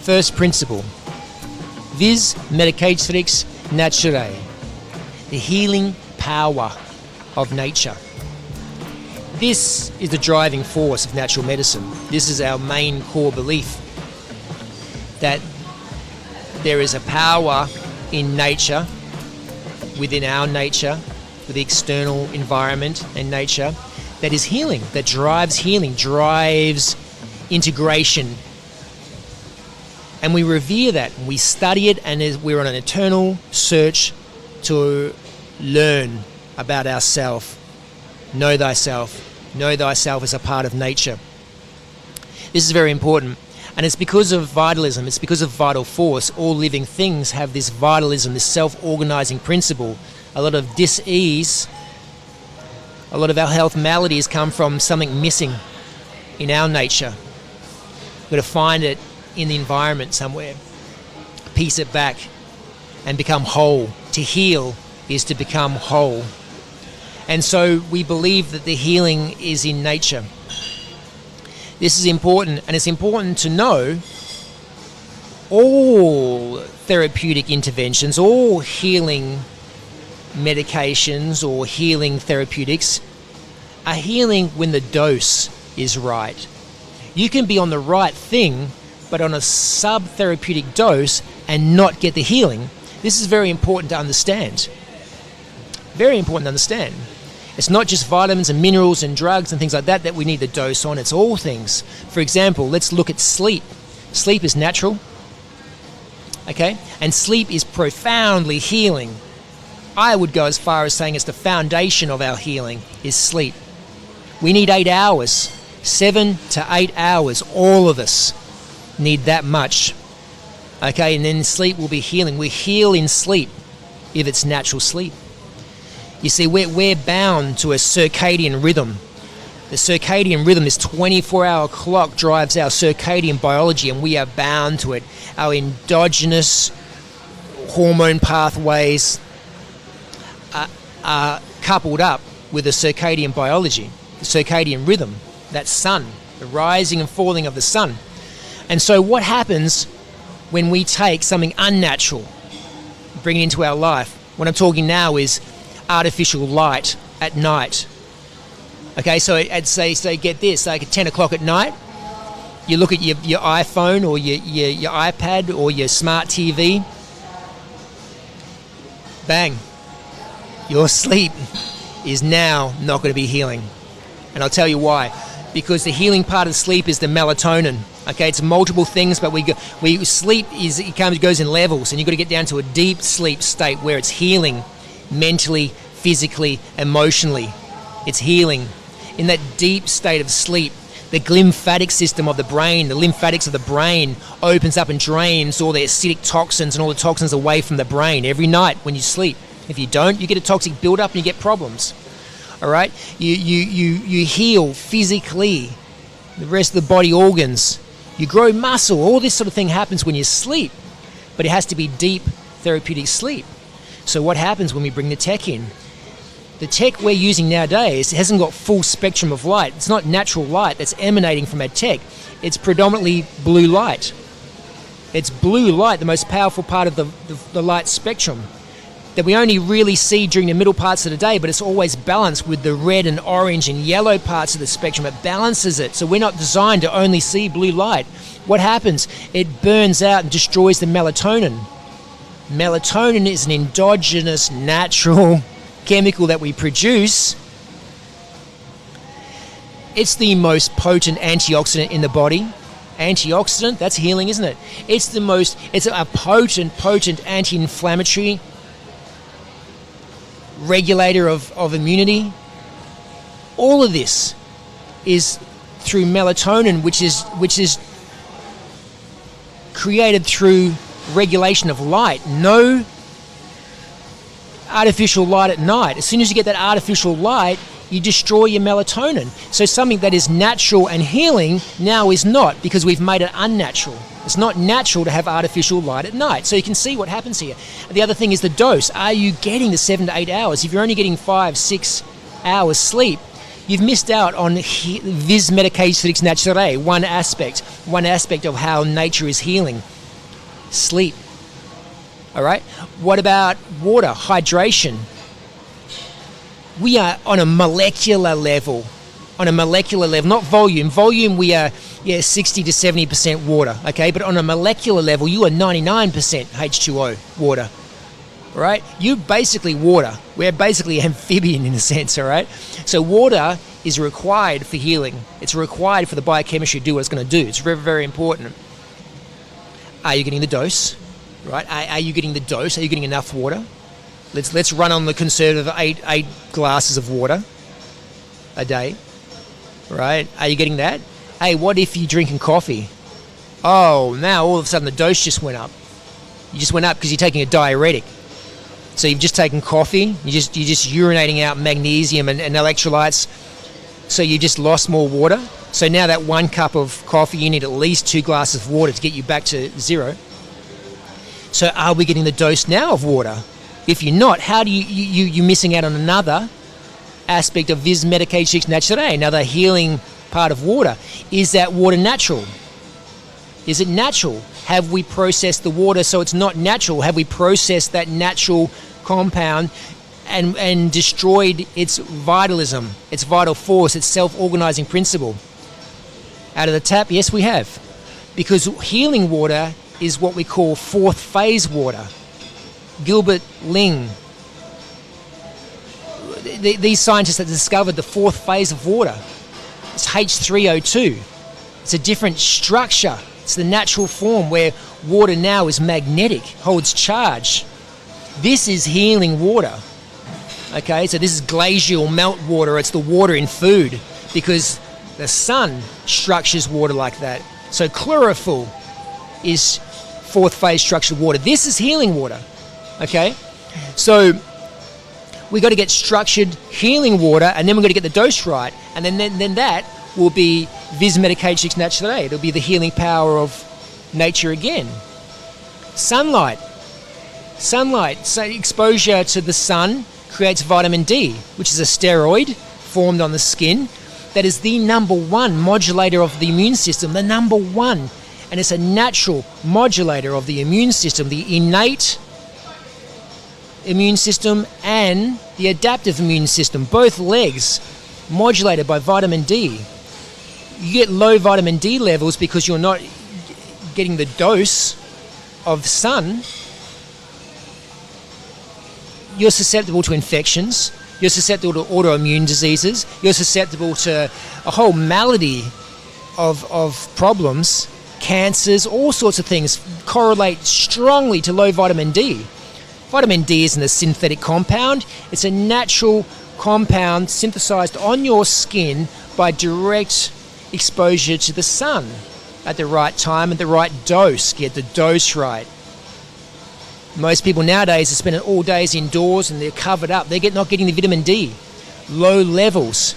First principle, vis medicatrix naturae, the healing power of nature. This is the driving force of natural medicine. This is our main core belief, that there is a power in nature, within our nature, with the external environment and nature, that is healing, that drives healing, drives integration. And we revere that, we study it, and we're on an eternal search to learn about ourself. Know thyself as a part of nature. This is very important, and it's because of vitalism, it's because of vital force. All living things have this vitalism, this self-organizing principle. A lot of dis-ease, a lot of our health maladies come from something missing in our nature. We've got to find it in the environment somewhere, piece it back and become whole. To heal is to become whole. And so we believe that the healing is in nature. This is important, and it's important to know all therapeutic interventions, all healing medications or healing therapeutics are healing when the dose is right. You can be on the right thing, but on a sub-therapeutic dose and not get the healing. This is very important to understand. Very important to understand. It's not just vitamins and minerals and drugs and things like that that we need the dose on. It's all things. For example, let's look at sleep. Sleep is natural, okay? And sleep is profoundly healing. I would go as far as saying it's the foundation of our healing is sleep. We need 8 hours, 7 to 8 hours. All of us need that much, okay? And then sleep will be healing. We heal in sleep if it's natural sleep. You see, we're bound to a circadian rhythm. The circadian rhythm, this 24-hour clock, drives our circadian biology, and we are bound to it. Our endogenous hormone pathways are coupled up with the circadian biology, the circadian rhythm, that sun, the rising and falling of the sun. And so what happens when we take something unnatural, bring it into our life? What I'm talking now is artificial light at night. Okay, so I'd say get this, like at 10 o'clock at night, you look at your iPhone or your iPad or your smart TV, bang, your sleep is now not going to be healing. And I'll tell you why. Because the healing part of sleep is the melatonin. Okay, it's multiple things, but sleep goes in levels, and you've got to get down to a deep sleep state where it's healing mentally, physically, emotionally. It's healing. In that deep state of sleep, the lymphatic system of the brain, the lymphatics of the brain opens up and drains all the acidic toxins and all the toxins away from the brain every night when you sleep. If you don't, you get a toxic buildup and you get problems. All right? You heal physically, the rest of the body organs. You grow muscle. All this sort of thing happens when you sleep, but it has to be deep therapeutic sleep. So what happens when we bring the tech in? The tech we're using nowadays hasn't got full spectrum of light. It's not natural light that's emanating from our tech. It's predominantly blue light. It's blue light, the most powerful part of the light spectrum, that we only really see during the middle parts of the day, but it's always balanced with the red and orange and yellow parts of the spectrum. It balances it, so we're not designed to only see blue light. What happens? It burns out and destroys the melatonin. Melatonin is an endogenous, natural chemical that we produce. It's the most potent antioxidant in the body. Antioxidant, that's healing, isn't it? It's a potent anti-inflammatory regulator of immunity. All of this is through melatonin, which is created through regulation of light. No artificial light at night. As soon as you get that artificial light, you destroy your melatonin. So something that is natural and healing now is not, because we've made it unnatural. It's not natural to have artificial light at night. So you can see what happens here. The other thing is the dose. Are you getting the 7 to 8 hours? If you're only getting 5-6 hours sleep, you've missed out on vis medicatrix naturae, one aspect of how nature is healing. Sleep. All right? What about water, hydration? We are on a molecular level, not volume. Volume, we are 60 to 70% water, okay? But on a molecular level, you are 99% H2O, water, all right? You're basically water. We're basically amphibian in a sense, all right? So water is required for healing. It's required for the biochemistry to do what it's going to do. It's very, very important. Are you getting the dose, right? Are you getting the dose? Are you getting enough water? Let's run on the conservative eight glasses of water a day, right? Are you getting that? Hey, what if you're drinking coffee? Oh, now all of a sudden the dose just went up. You just went up because you're taking a diuretic. So you've just taken coffee, you're just urinating out magnesium and electrolytes, so you just lost more water. So now that 1 cup of coffee, you need at least 2 glasses of water to get you back to zero. So are we getting the dose now of water? If you're not, how do you're missing out on another aspect of this medicatrix naturae, another healing part of water. Is that water natural? Is it natural? Have we processed the water so it's not natural? Have we processed that natural compound and destroyed its vitalism, its vital force, its self-organizing principle? Out of the tap, yes, we have. Because healing water is what we call fourth phase water. Gilbert Ling, these scientists have discovered the fourth phase of water. It's H3O2. It's a different structure. It's the natural form where water now is magnetic, holds charge. This is healing water. Okay, so this is glacial melt water. It's the water in food because the sun structures water like that. So chlorophyll is fourth phase structured water. This is healing water. Okay, so we got to get structured healing water, and then we've got to get the dose right, and then that will be vis medicatrix naturae. It'll be the healing power of nature again. Sunlight. So exposure to the sun creates vitamin D, which is a steroid formed on the skin that is the number one modulator of the immune system, the number one, and it's a natural modulator of the immune system, the innate immune system and the adaptive immune system, both legs modulated by vitamin D. You get low vitamin D levels because you're not getting the dose of sun. You're susceptible to infections, you're susceptible to autoimmune diseases, you're susceptible to a whole malady of problems, cancers, all sorts of things correlate strongly to low vitamin D. Vitamin D isn't a synthetic compound. It's a natural compound synthesized on your skin by direct exposure to the sun at the right time and the right dose. Get the dose right. Most people nowadays are spending all days indoors and they're covered up. They're not getting the vitamin D. Low levels.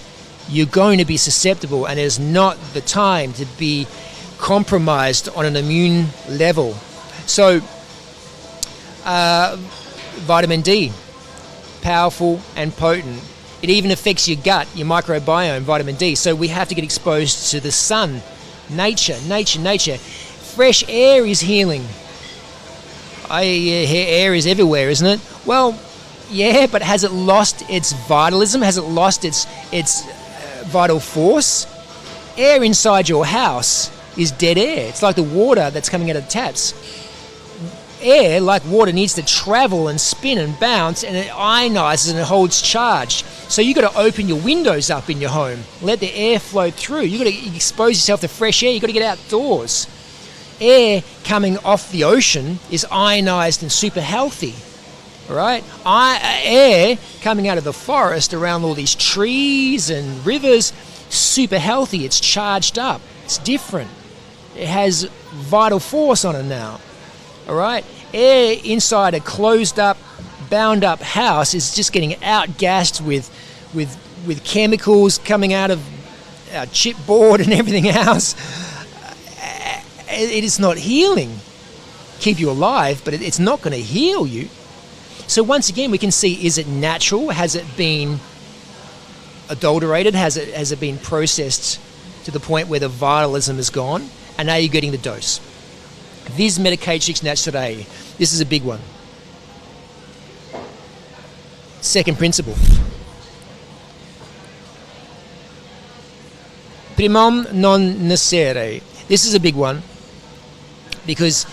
You're going to be susceptible, and it's not the time to be compromised on an immune level. So, vitamin D, powerful and potent. It even affects your gut, your microbiome, vitamin D. So we have to get exposed to the sun. Nature. Fresh air is healing. Air is everywhere, isn't it? Well, yeah, but has it lost its vitalism? Has it lost its vital force? Air inside your house is dead air. It's like the water that's coming out of the taps. Air, like water, needs to travel and spin and bounce, and it ionizes and it holds charge. So you got to open your windows up in your home, let the air flow through. You got to expose yourself to fresh air. You got to get outdoors. Air coming off the ocean is ionized and super healthy. All right, air coming out of the forest around all these trees and rivers, super healthy. It's charged up. It's different. It has vital force on it now. All right, air inside a closed up, bound up house is just getting outgassed with chemicals coming out of our chipboard and everything else. It is not healing. Keep you alive, but it's not going to heal you. So once again, we can see, is it natural? Has it been adulterated? Has it been processed to the point where the vitalism is gone? And are you getting the dose? Vis medicatrix naturae. This is a big one. Second principle. Primum non necere. This is a big one because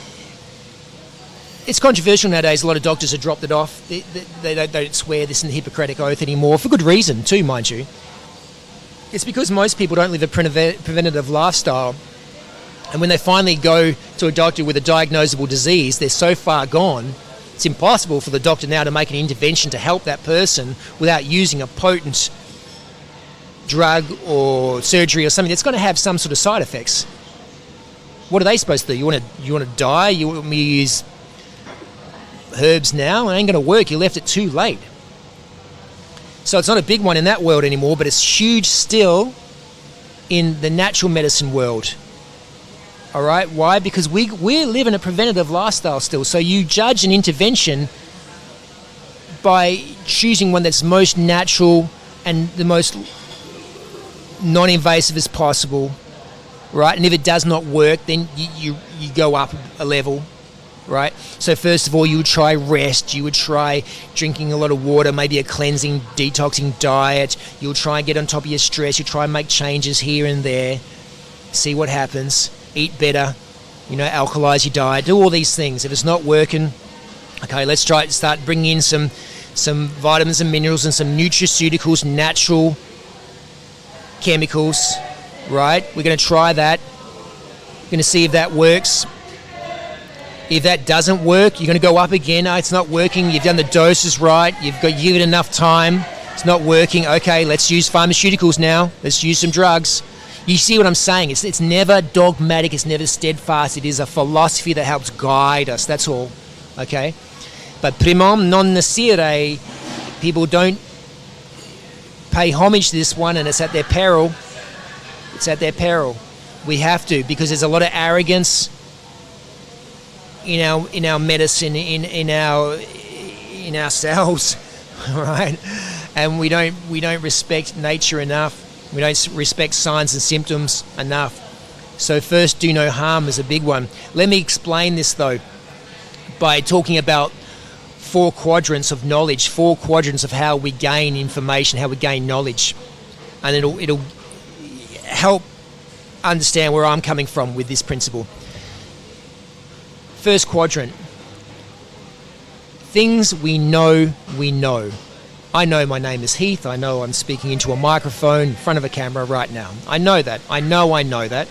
it's controversial nowadays. A lot of doctors have dropped it off. They don't swear this in the Hippocratic Oath anymore, for good reason too, mind you. It's because most people don't live a preventative lifestyle, and when they finally go to a doctor with a diagnosable disease, they're so far gone, it's impossible for the doctor now to make an intervention to help that person without using a potent drug or surgery or something that's going to have some sort of side effects. What are they supposed to do? You want to die? You want me to use herbs now? It ain't going to work. You left it too late. So it's not a big one in that world anymore, but it's huge still in the natural medicine world. All right? Why? Because we're living a preventative lifestyle still. So you judge an intervention by choosing one that's most natural and the most non-invasive as possible, right? And if it does not work, then you go up a level, right? So first of all, you would try rest, you would try drinking a lot of water, maybe a cleansing, detoxing diet. You'll try and get on top of your stress. You try and make changes here and there, see what happens, eat better, alkalize your diet, do all these things. If it's not working, okay, let's try to start bringing in some vitamins and minerals and some nutraceuticals, natural chemicals, right? We're going to try that. We're going to see if that works. If that doesn't work, you're going to go up again. Oh, it's not working. You've done the doses right. You've got give it enough time. It's not working. Okay, let's use pharmaceuticals now. Let's use some drugs. You see what I'm saying? It's never dogmatic. It's never steadfast. It is a philosophy that helps guide us. That's all. Okay? But primum non necere, people don't pay homage to this one, and it's at their peril. It's at their peril. We have to, because there's a lot of arrogance in our medicine, in ourselves, right? And we don't respect nature enough. We don't respect signs and symptoms enough. So first, do no harm is a big one. Let me explain this though by talking about 4 quadrants of knowledge, 4 quadrants of how we gain information, how we gain knowledge, and it'll help understand where I'm coming from with this principle. First quadrant, things we know we know. I know my name is Heath. I know I'm speaking into a microphone in front of a camera right now. I know that. I know that.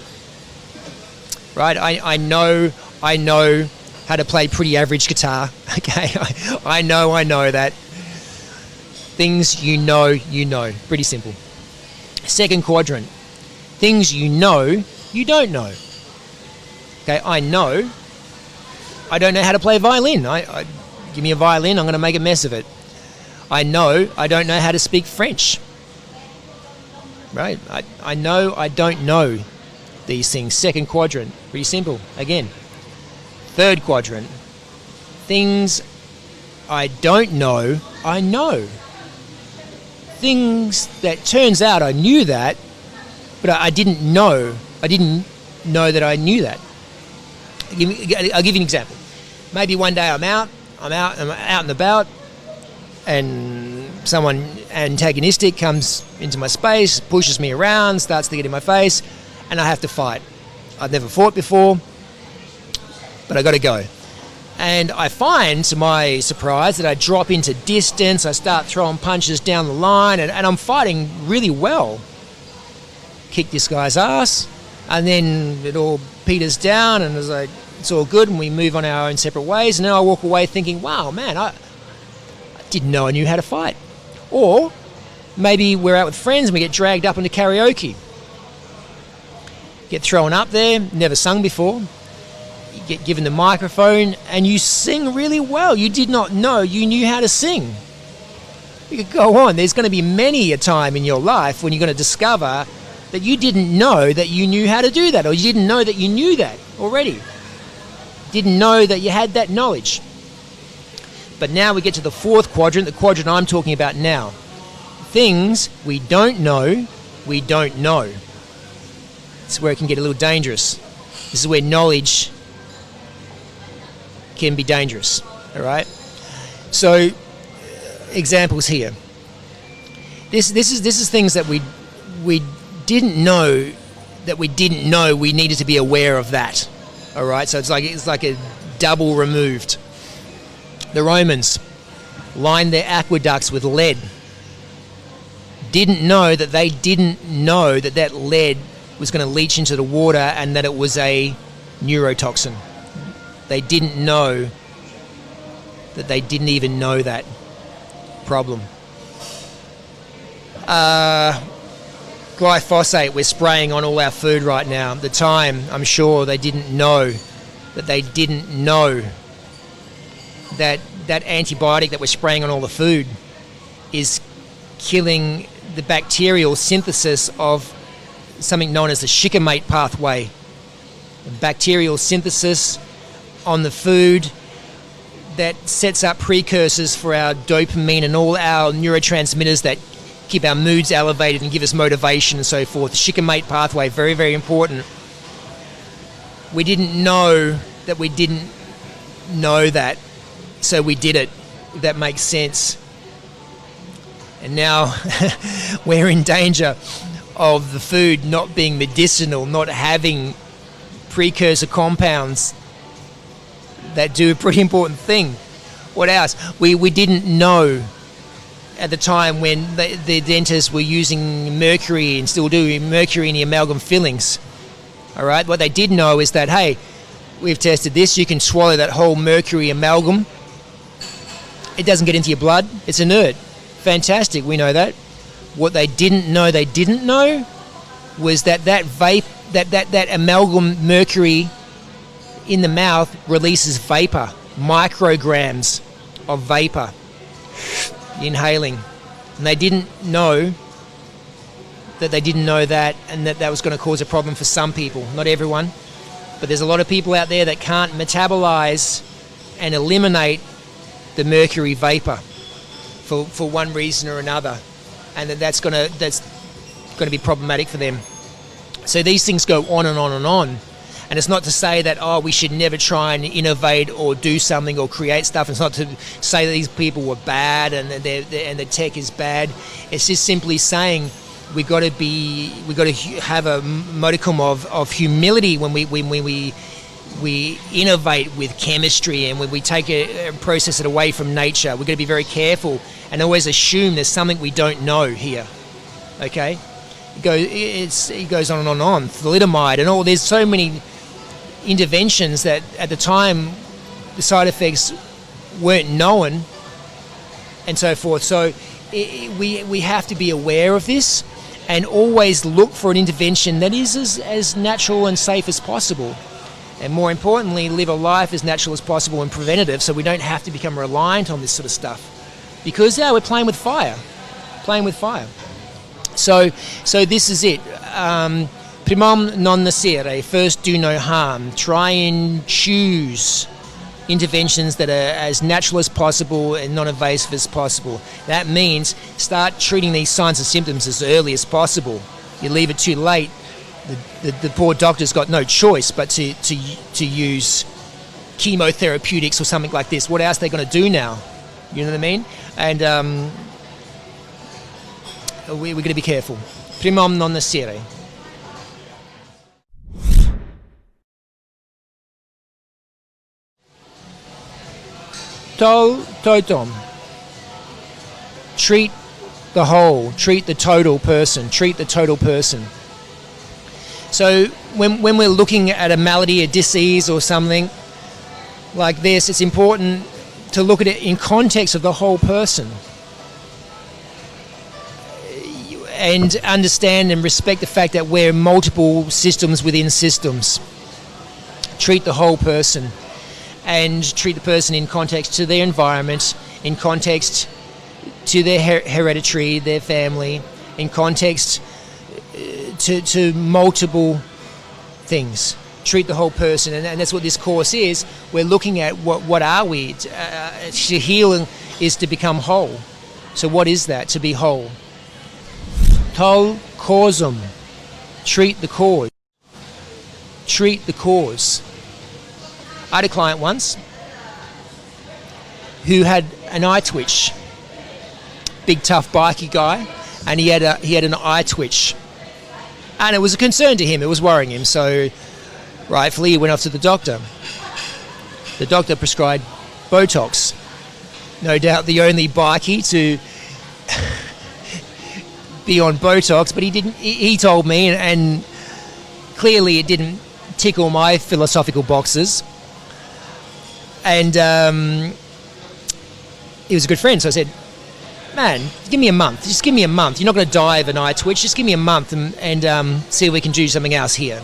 Right? I know how to play pretty average guitar. Okay? I know that. Things you know. Pretty simple. Second quadrant, things you know you don't know. Okay? I know I don't know how to play a violin. I give me a violin, I'm going to make a mess of it. I know I don't know how to speak French. Right? I know I don't know these things. Second quadrant, pretty simple. Again, third quadrant, things I don't know, I know. Things that turns out I knew that, but I didn't know. I didn't know that I knew that. I'll give you an example. Maybe one day I'm out and about, and someone antagonistic comes into my space, pushes me around, starts to get in my face, and I have to fight. I've never fought before, but I got to go. And I find, to my surprise, that I drop into distance, I start throwing punches down the line, and I'm fighting really well. Kick this guy's ass, and then it all peters down, and it's all good, and we move on our own separate ways, and then I walk away thinking, wow, man, I didn't know I knew how to fight. Or maybe we're out with friends and we get dragged up into karaoke. Get thrown up there, never sung before. You get given the microphone and you sing really well. You did not know you knew how to sing. You could go on. There's going to be many a time in your life when you're going to discover that you didn't know that you knew how to do that, or you didn't know that you knew that already. Didn't know that you had that knowledge. But now we get to the fourth quadrant, the quadrant I'm talking about now. Things we don't know, we don't know. This is where it can get a little dangerous. This is where knowledge can be dangerous. All right. So, examples here. This is things that we didn't know we needed to be aware of that. All right. So it's like a double removed. The Romans lined their aqueducts with lead. Didn't know that that lead was going to leach into the water and that it was a neurotoxin. They didn't know that they didn't even know that problem. Glyphosate we're spraying on all our food right now. At the time, I'm sure they didn't know that that antibiotic that we're spraying on all the food is killing the bacterial synthesis of something known as the shikimate pathway. The bacterial synthesis on the food that sets up precursors for our dopamine and all our neurotransmitters that keep our moods elevated and give us motivation and so forth. The shikimate pathway, very, very important. We didn't know that we didn't know that, so we did it, if that makes sense. And now we're in danger of the food not being medicinal, not having precursor compounds that do a pretty important thing. What else? We didn't know at the time when the dentists were using mercury and still do mercury in the amalgam fillings. All right. What they did know is that, hey, we've tested this. You can swallow that whole mercury amalgam. It doesn't get into your blood. It's inert. Fantastic. We know that. What they didn't know was that that amalgam mercury in the mouth releases vapor, micrograms of vapor, inhaling. And they didn't know that and that was going to cause a problem for some people, not everyone. But there's a lot of people out there that can't metabolize and eliminate the mercury vapor for one reason or another, and that's going to be problematic for them. So these things go on and on and on. And it's not to say that, we should never try and innovate or do something or create stuff. It's not to say that these people were bad and the tech is bad. It's just simply saying we got to have a modicum of humility when we innovate with chemistry and when we take it and process it away from nature. We're going to be very careful and always assume there's something we don't know here. Okay, it goes on and on and on. Thalidomide and all. There's so many interventions that at the time the side effects weren't known and so forth. So we have to be aware of this and always look for an intervention that is as natural and safe as possible. And more importantly, live a life as natural as possible and preventative so we don't have to become reliant on this sort of stuff. Because we're playing with fire. So this is it. Primum non nocere, first do no harm. Try and choose interventions that are as natural as possible and non-invasive as possible. That means start treating these signs and symptoms as early as possible. You leave it too late, the poor doctor's got no choice but to use chemotherapeutics or something like this. What else are they going to do now? You know what I mean? And we're going to be careful. Primum non nocere. Totum. Treat the whole, treat the total person. So when we're looking at a malady, a disease or something like this, it's important to look at it in context of the whole person and understand and respect the fact that we're multiple systems within systems. Treat the whole person. And treat the person in context to their environment, in context to their hereditary, their family, in context to multiple things. Treat the whole person, and that's what this course is. We're looking at what are we? To heal is to become whole. So what is that, to be whole? Tol causum. Treat the cause. I had a client once who had an eye twitch. Big tough bikie guy, and he had an eye twitch, and it was a concern to him. It was worrying him. So rightfully he went off to the doctor. The doctor prescribed Botox. No doubt the only bikie to be on Botox, but he didn't. He told me, and clearly it didn't tickle my philosophical boxes. And he was a good friend, so I said, man, give me a month. Just give me a month. You're not going to die of an eye twitch. Just give me a month and see if we can do something else here.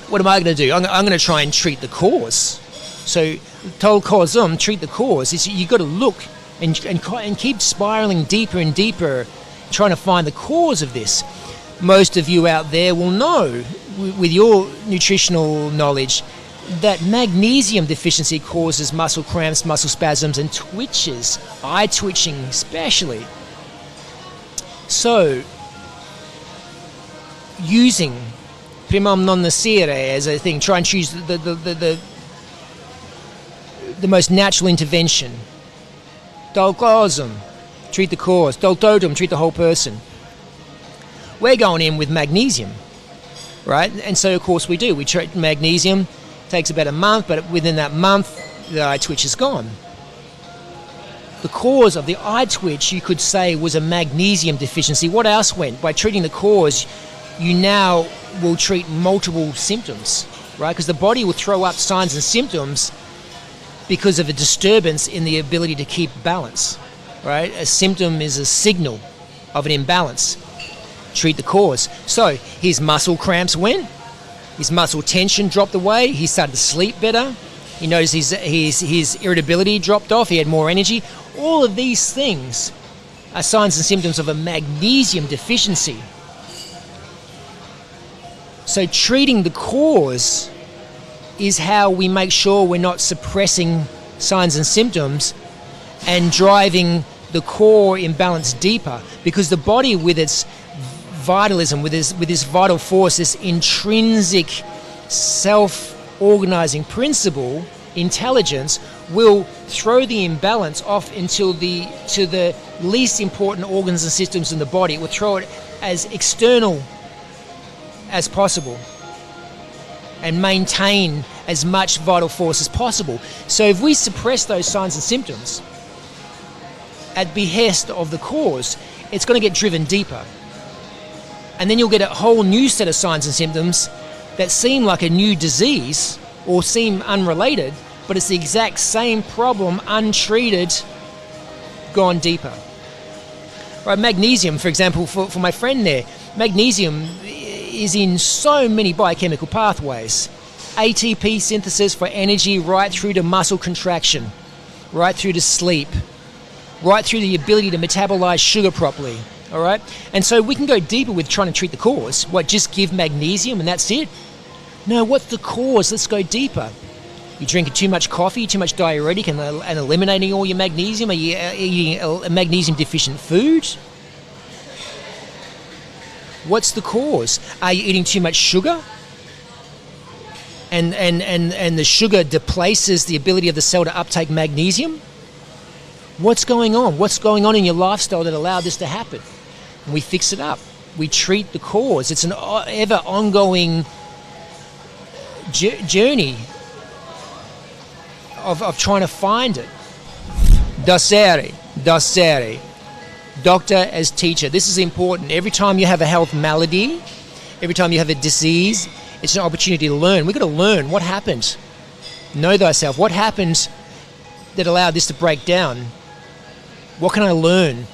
What am I going to do? I'm going to try and treat the cause. So, told causum, treat the cause. You've got to look and keep spiraling deeper and deeper, trying to find the cause of this. Most of you out there will know, with your nutritional knowledge, that magnesium deficiency causes muscle cramps, muscle spasms, and twitches, eye twitching especially. So, using primum non nocere as a thing, try and choose the most natural intervention. Dol causum, treat the cause. Dol totum, treat the whole person. We're going in with magnesium, right? And so, of course, we do. We treat magnesium. Takes about a month, but within that month, the eye twitch is gone. The cause of the eye twitch, you could say, was a magnesium deficiency. What else went? By treating the cause, you now will treat multiple symptoms, right? Because the body will throw up signs and symptoms because of a disturbance in the ability to keep balance, right? A symptom is a signal of an imbalance. Treat the cause. So his muscle cramps went. His muscle tension dropped away. He started to sleep better. He noticed his irritability dropped off. He had more energy. All of these things are signs and symptoms of a magnesium deficiency. So treating the cause is how we make sure we're not suppressing signs and symptoms and driving the core imbalance deeper, because the body, with its vitalism, with this vital force, this intrinsic self-organizing principle, intelligence, will throw the imbalance off to the least important organs and systems in the body. It will throw it as external as possible and maintain as much vital force as possible. So if we suppress those signs and symptoms at behest of the cause, it's going to get driven deeper. And then you'll get a whole new set of signs and symptoms that seem like a new disease or seem unrelated, but it's the exact same problem, untreated, gone deeper. Right, magnesium, for example, for my friend there, magnesium is in so many biochemical pathways. ATP synthesis for energy, right through to muscle contraction, right through to sleep, right through the ability to metabolize sugar properly. All right, and so we can go deeper with trying to treat the cause. What, just give magnesium and that's it? No, what's the cause? Let's go deeper. You drinking too much coffee, too much diuretic, and eliminating all your magnesium? Are you eating a magnesium deficient food? What's the cause? Are you eating too much sugar? And the sugar displaces the ability of the cell to uptake magnesium? What's going on? What's going on in your lifestyle that allowed this to happen? And we fix it up. We treat the cause. It's an ever ongoing journey of trying to find it. Docere. Doctor as teacher. This is important. Every time you have a health malady, every time you have a disease, it's an opportunity to learn. We've got to learn what happened. Know thyself. What happened that allowed this to break down? What can I learn?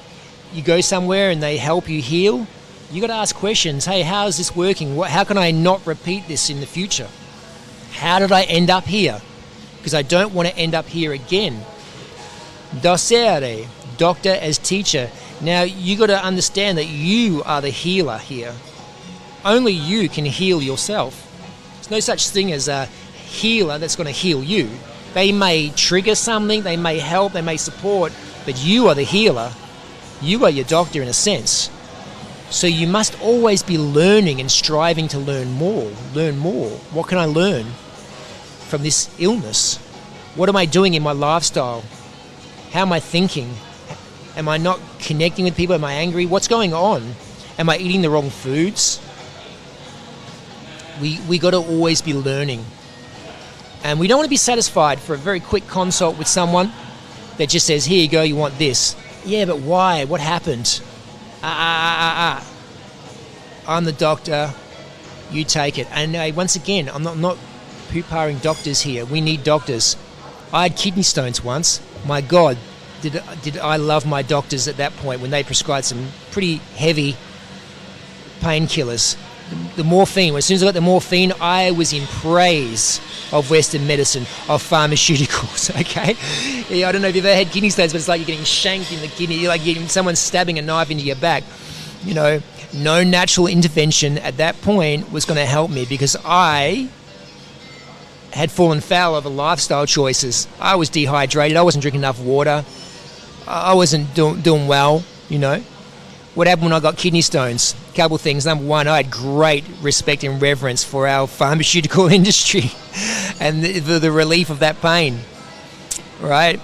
You go somewhere and they help you heal. You got to ask questions. Hey, how is this working? How can I not repeat this in the future? How did I end up here? Because I don't want to end up here again. Docere, doctor as teacher. Now you got to understand that you are the healer here. Only you can heal yourself. There's no such thing as a healer that's going to heal you. They may trigger something, they may help, they may support, but you are the healer. You are your doctor in a sense. So you must always be learning and striving to learn more. Learn more. What can I learn from this illness? What am I doing in my lifestyle? How am I thinking? Am I not connecting with people? Am I angry? What's going on? Am I eating the wrong foods? We got to always be learning. And we don't want to be satisfied for a very quick consult with someone that just says, here you go, you want this. Yeah, but why? What happened? I'm the doctor. You take it. And once again, I'm not poo-parring doctors here. We need doctors. I had kidney stones once. My God, did I love my doctors at that point when they prescribed some pretty heavy painkillers. The morphine, as soon as I got the morphine, I was in praise of Western medicine, of pharmaceuticals, okay? Yeah, I don't know if you've ever had kidney stones, but it's like you're getting shanked in the kidney, you're like getting someone stabbing a knife into your back. You know, no natural intervention at that point was going to help me because I had fallen foul of lifestyle choices. I was dehydrated, I wasn't drinking enough water, I wasn't doing well, you know. What happened when I got kidney stones? A couple of things. Number one, I had great respect and reverence for our pharmaceutical industry and the relief of that pain, right?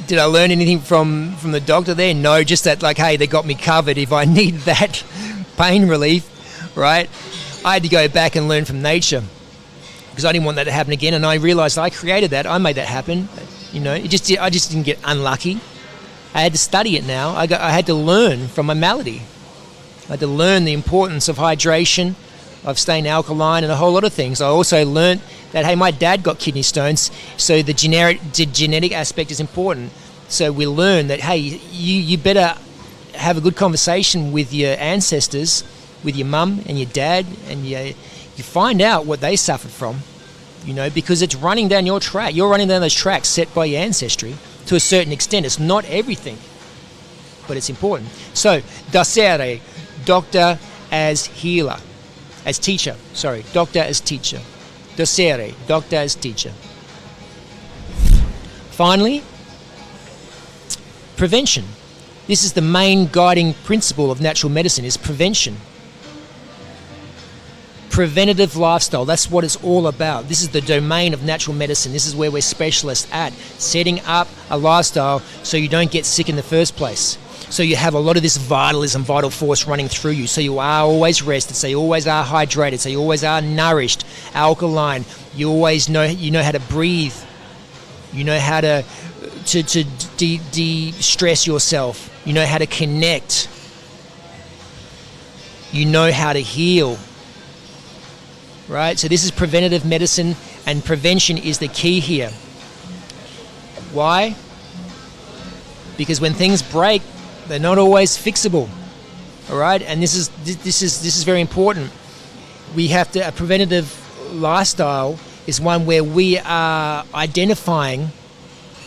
Did I learn anything from the doctor there? No, just that, like, hey, they got me covered if I need that pain relief, right? I had to go back and learn from nature because I didn't want that to happen again, and I realized I created that. I made that happen. You know, I just didn't get unlucky. I had to study it now. I had to learn from my malady. I had to learn the importance of hydration, of staying alkaline, and a whole lot of things. I also learned that, hey, my dad got kidney stones, so the genetic aspect is important. So we learned that, hey, you better have a good conversation with your ancestors, with your mum and your dad, and you find out what they suffered from, you know, because it's running down your track. You're running down those tracks set by your ancestry. To a certain extent, it's not everything, but it's important. So, docere, doctor as healer, as teacher. Sorry, doctor as teacher. Docere, doctor as teacher. Finally, prevention. This is the main guiding principle of natural medicine: is prevention. Preventative lifestyle, that's what it's all about. This is the domain of natural medicine. This is where we're specialists at, setting up a lifestyle so you don't get sick in the first place. So you have a lot of this vitalism, vital force running through you. So you are always rested, so you always are hydrated, so you always are nourished, alkaline. You always know how to breathe. You know how to de-stress yourself. You know how to connect. You know how to heal. Right? So this is preventative medicine, and prevention is the key here. Why? Because when things break, they're not always fixable. All right? And this is very important. We have to, a preventative lifestyle is one where we are identifying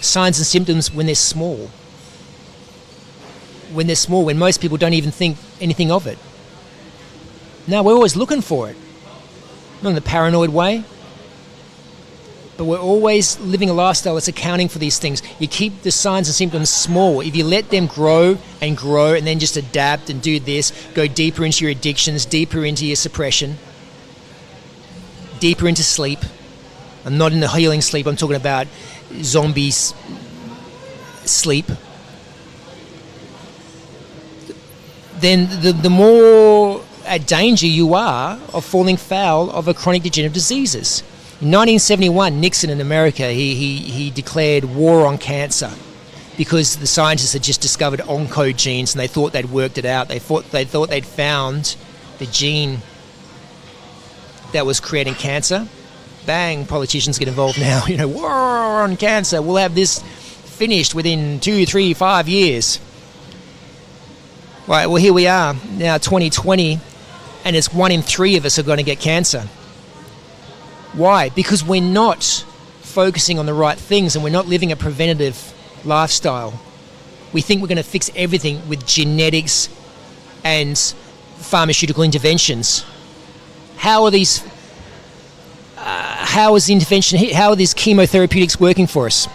signs and symptoms when they're small. When they're small, when most people don't even think anything of it. No, we're always looking for it. Not in the paranoid way, but we're always living a lifestyle that's accounting for these things. You keep the signs and symptoms small. If you let them grow and then just adapt and do this, go deeper into your addictions, deeper into your suppression, deeper into sleep. I'm not in the healing sleep, I'm talking about zombies sleep. Then the more at danger you are of falling foul of a chronic degenerative diseases. In 1971, Nixon in America, he declared war on cancer because the scientists had just discovered oncogenes and they thought they'd worked it out. They thought they'd found the gene that was creating cancer. Bang, politicians get involved now. You know, war on cancer. We'll have this finished within 2, 3, 5 years. Right, well, here we are now, 2020, and it's 1 in 3 of us are going to get cancer. Why? Because we're not focusing on the right things and we're not living a preventative lifestyle. We think we're going to fix everything with genetics and pharmaceutical interventions. How are these? How is the intervention? How are these chemotherapeutics working for us?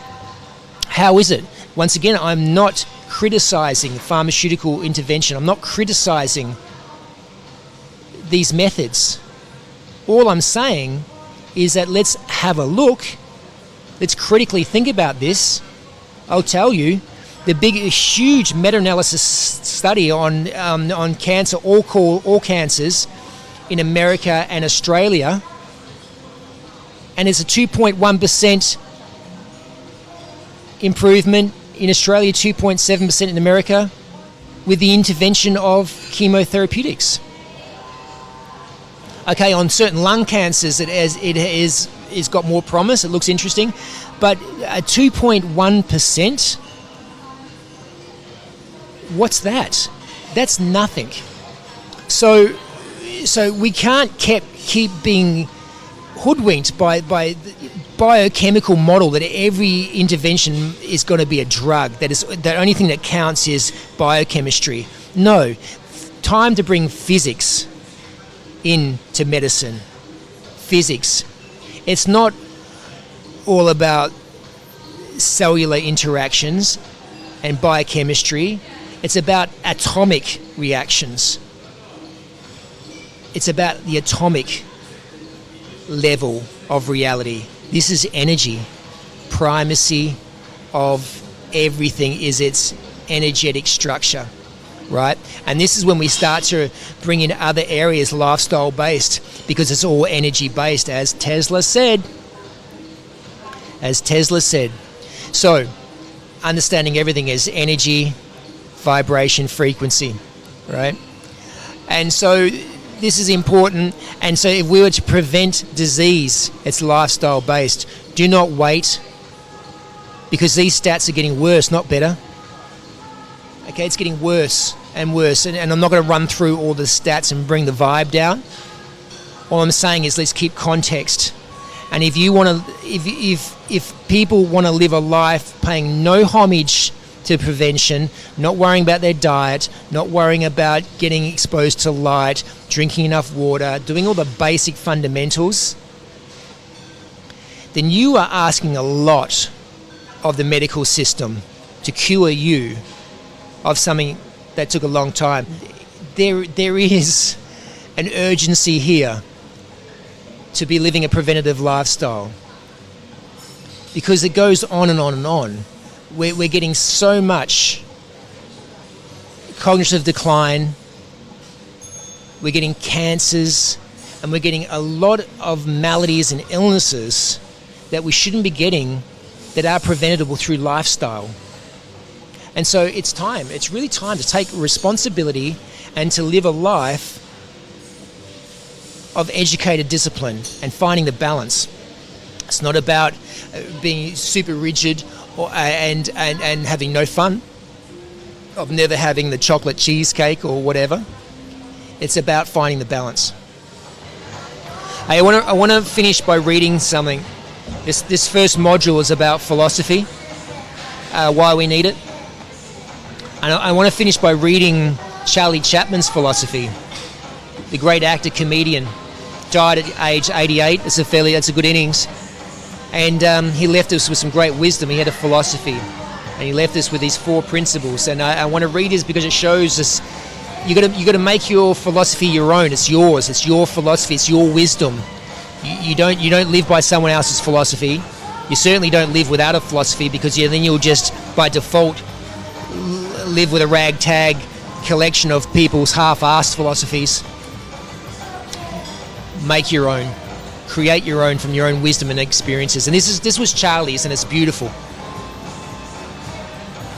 How is it? Once again, I'm not criticizing pharmaceutical intervention. I'm not criticizing these methods. All I'm saying is that let's have a look let's critically think about this. I'll tell you, the huge meta-analysis study on cancer, all cancers in America and Australia, and it's a 2.1% improvement in Australia, 2.7% in America, with the intervention of chemotherapeutics. Okay, on certain lung cancers, it's got more promise. It looks interesting, but 2.1%. What's that? That's nothing. So we can't keep being hoodwinked by the biochemical model that every intervention is going to be a drug. That is the only thing that counts is biochemistry. No, time to bring physics into medicine. Physics. It's not all about cellular interactions and biochemistry. It's about atomic reactions. It's about the atomic level of reality. This is energy. Primacy of everything is its energetic structure, right? And this is when we start to bring in other areas, lifestyle-based, because it's all energy-based, as Tesla said. So, understanding everything as energy, vibration, frequency, right? And so this is important. And so if we were to prevent disease, it's lifestyle based. Do not wait, because these stats are getting worse, not better. Okay, it's getting worse and worse. And I'm not going to run through all the stats and bring the vibe down. All I'm saying is let's keep context. And if you want to, if people want to live a life paying no homage to prevention, not worrying about their diet, not worrying about getting exposed to light, drinking enough water, doing all the basic fundamentals, then you are asking a lot of the medical system to cure you of something that took a long time. There is an urgency here to be living a preventative lifestyle, because it goes on and on and on. We're getting so much cognitive decline, we're getting cancers, and we're getting a lot of maladies and illnesses that we shouldn't be getting that are preventable through lifestyle. And so it's really time to take responsibility and to live a life of educated discipline and finding the balance. It's not about being super rigid and having no fun, of never having the chocolate cheesecake or whatever. It's about finding the balance. I want to finish by reading something. This first module is about philosophy, why we need it. And I want to finish by reading Charlie Chapman's philosophy. The great actor, comedian, died at age 88. That's a good innings. And he left us with some great wisdom. He had a philosophy, and he left us with these 4 principles. And I want to read this because it shows us you got to make your philosophy your own. It's yours. It's your philosophy. It's your wisdom. You don't live by someone else's philosophy. You certainly don't live without a philosophy, because then you'll just by default live with a ragtag collection of people's half-assed philosophies. Make your own. Create your own from your own wisdom and experiences. And this was Charlie's, and it's beautiful.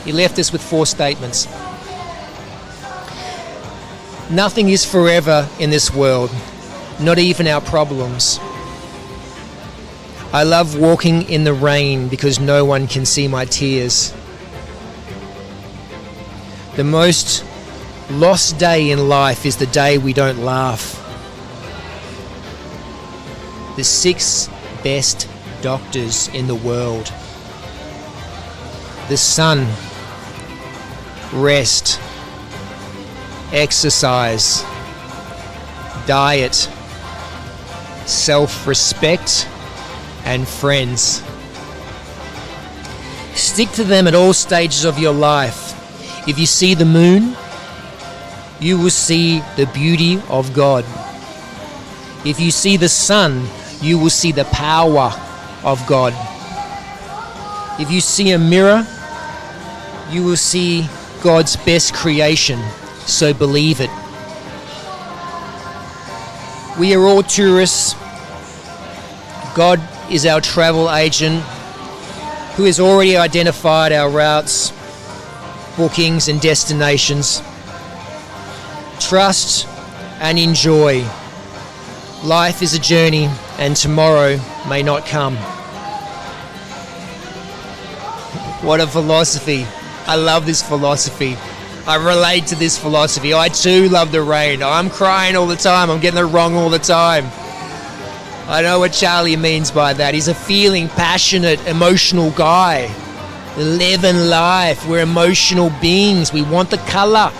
He left us with 4 statements. Nothing is forever in this world, not even our problems. I love walking in the rain because no one can see my tears. The most lost day in life is the day we don't laugh. The 6 best doctors in the world: the sun, rest, exercise, diet, self-respect, and friends. Stick to them at all stages of your life. If you see the moon, you will see the beauty of God. If you see the sun, you will see the power of God. If you see a mirror, you will see God's best creation, so believe it. We are all tourists. God is our travel agent who has already identified our routes, bookings and destinations. Trust and enjoy. Life is a journey and tomorrow may not come. What a philosophy. I love this philosophy. I relate to this philosophy. I too love the rain. I'm crying all the time. I'm getting it wrong all the time. I know what Charlie means by that. He's a feeling, passionate, emotional guy. We live in life. We're emotional beings. We want the color.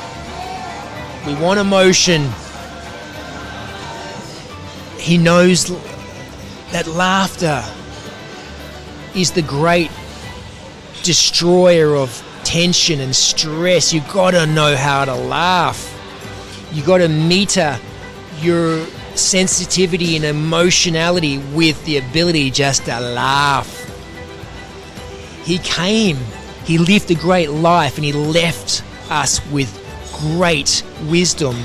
We want emotion. He knows that laughter is the great destroyer of tension and stress. You gotta know how to laugh. You gotta meter your sensitivity and emotionality with the ability just to laugh. He came, he lived a great life, and he left us with great wisdom.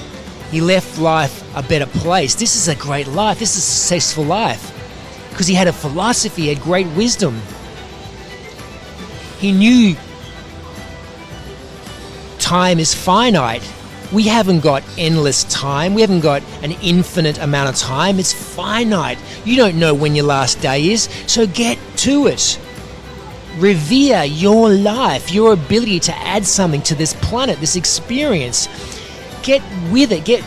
He left life a better place. This is a great life. This is a successful life because he had a philosophy, he had great wisdom. He knew time is finite. We haven't got endless time. We haven't got an infinite amount of time. It's finite. You don't know when your last day is, so get to it. Revere your life, your ability to add something to this planet, this experience. Get with it. Get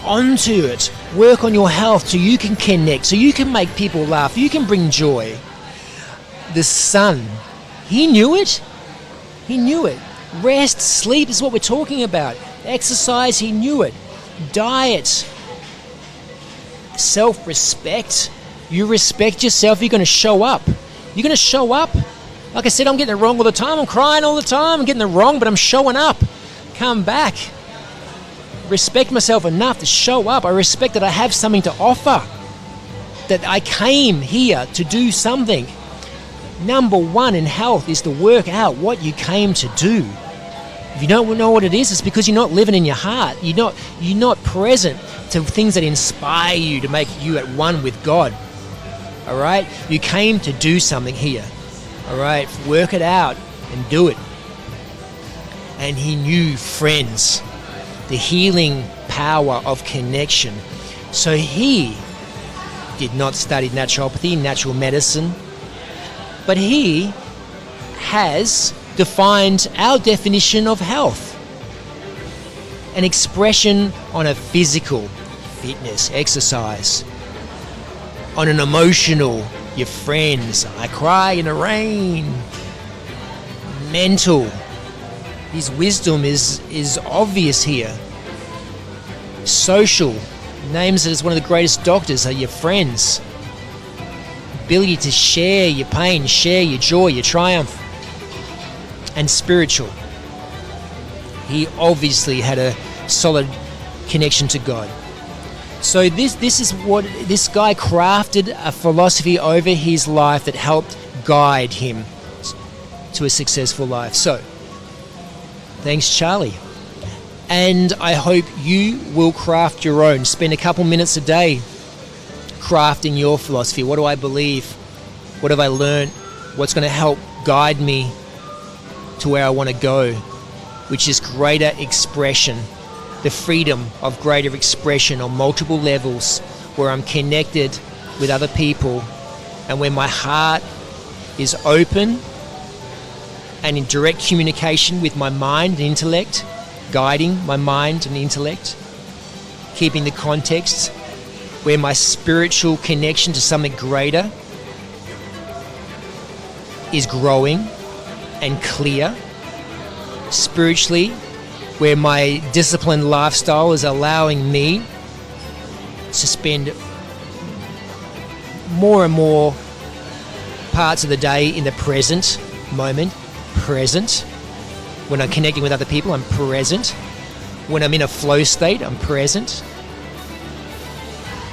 onto it. Work on your health so you can connect, so you can make people laugh, you can bring joy. The sun, he knew it. He knew it. Rest, sleep is what we're talking about. Exercise, he knew it. Diet, self-respect. You respect yourself, you're going to show up. You're going to show up. Like I said, I'm getting it wrong all the time. I'm crying all the time. I'm getting it wrong, but I'm showing up. Come back. Respect myself enough to show up. I respect that I have something to offer. That I came here to do something. Number one in health is to work out what you came to do. If you don't know what it is, it's because you're not living in your heart. You're not present to things that inspire you to make you at one with God. All right? You came to do something here. All right? Work it out and do it. And he knew friends, the healing power of connection. So he did not study naturopathy, natural medicine, but he has defined our definition of health. An expression on a physical, fitness, exercise. On an emotional, your friends, I cry in the rain. Mental, his wisdom is obvious here. Social, names it as one of the greatest doctors are your friends. Ability to share your pain, share your joy, your triumph. And spiritual. He obviously had a solid connection to God. So this is what this guy crafted, a philosophy over his life that helped guide him to a successful life. So, thanks, Charlie. And I hope you will craft your own. Spend a couple minutes a day crafting your philosophy. What do I believe? What have I learned? What's going to help guide me to where I want to go, which is greater expression, the freedom of greater expression on multiple levels, where I'm connected with other people and where my heart is open and in direct communication with my mind and intellect, guiding my mind and intellect, keeping the context, where my spiritual connection to something greater is growing and clear spiritually, where my disciplined lifestyle is allowing me to spend more and more parts of the day in the present moment. Present. When I'm connecting with other people, I'm present. When I'm in a flow state, I'm present.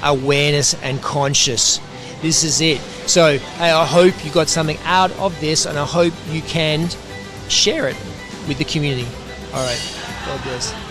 Awareness and conscious. This is it. So, hey, I hope you got something out of this, and I hope you can share it with the community. All right. God bless.